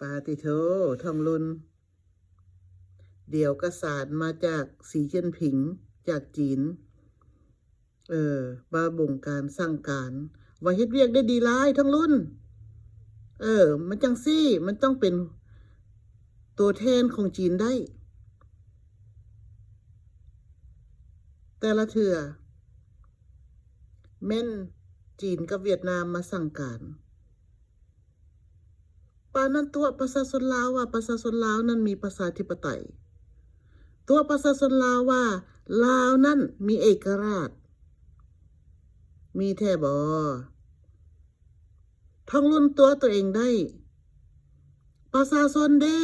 ปาติโททองลุนเดี๋ยวกสารมาจากสีเจิ้นผิงจากจีนมาบงการสร้างการว่าเฮ็ดเวียกได้ดีหลายทองลุนมันจังซี่มันต้องเป็นตัวแทนของจีนได้แต่ละเทื่อแม่นจีนกับเวียดนามมาสั่งการปานนั้นตัวประชาชนลาวว่าประชาชนลาวนั้นมีประชาธิปไตยตัวประชาชนลาวว่าลาวนั้นมีเอกราชมีแท้บ่ท้องรุ่นตัวเองได้ประชาชนเด้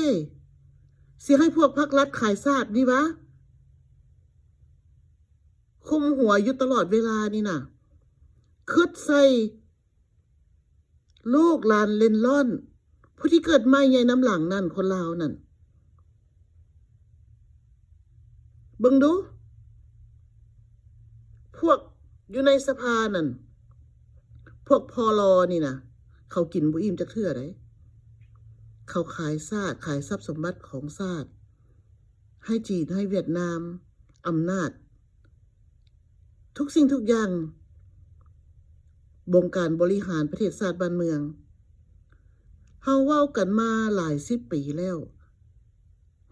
สิให้พวกพรรครัฐขายชาตินี่วะคุมหัวอยู่ตลอดเวลานี่น่ะคิดใส่ลูกหลานเล่นร่อนผู้ที่เกิดใหม่ใหญ่น้ำหลังนั่นคนลาวนั่นเบิ่งดูพวกอยู่ในสภานั่นพวกพลนี่นะเขากินบ่อิ่มจักเทื่อได้เขาขายชาติขายทรัพย์สมบัติของชาติให้จีนให้เวียดนามอำนาจทุกสิ่งทุกอย่างบงการบริหารประเทศชาติบ้านเมืองเฮาเว้ากันมาหลาย10 ปีแล้ว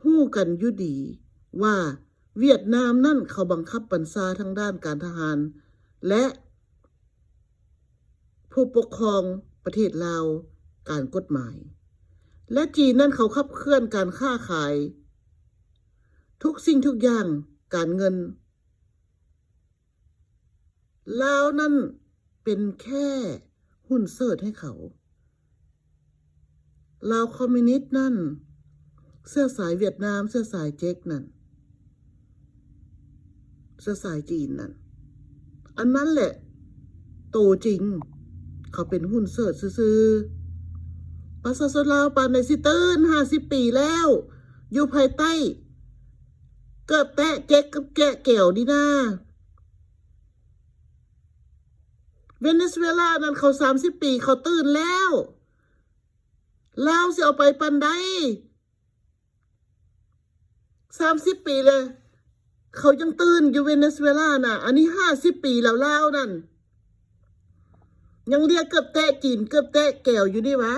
ฮู้กันอยู่ดีว่าเวียดนามนั่นเขาบังคับบัญชาทางด้านการทหารและผู้ปกครองประเทศลาวการกฎหมายและจีนนั่นเขาขับเคลื่อนการค้าขายทุกสิ่งทุกอย่างการเงินลาวนั่นเป็นแค่หุ้นเสิร์ชให้เขาลาวคอมมิวนิสต์นั่นเสื้อสายเวียดนามเสื้อสายเจ๊กนั่นเสื้อสายจีนนั่นอันนั้นแหละโตจริงเขาเป็นหุ้นเสิร์ชซื่อๆประชาชนลาวปานในสิตื่น50 ปีแล้วอยู่ภายใต้เกิดแตะเจ๊กกับแกะแก้วดีนะเวเนซุเอลานั่นเขา30 ปีเขาตื่นแล้วลาวสิเอาไปปันใด30 ปีเลยเขายังตื่นอยู่เวเนซุเอลาน่ะอันนี้50 ปีแล้วลาวนั่นยังเรียกเกือบแตะจีนเกือบแตะแก้วอยู่นี่วะ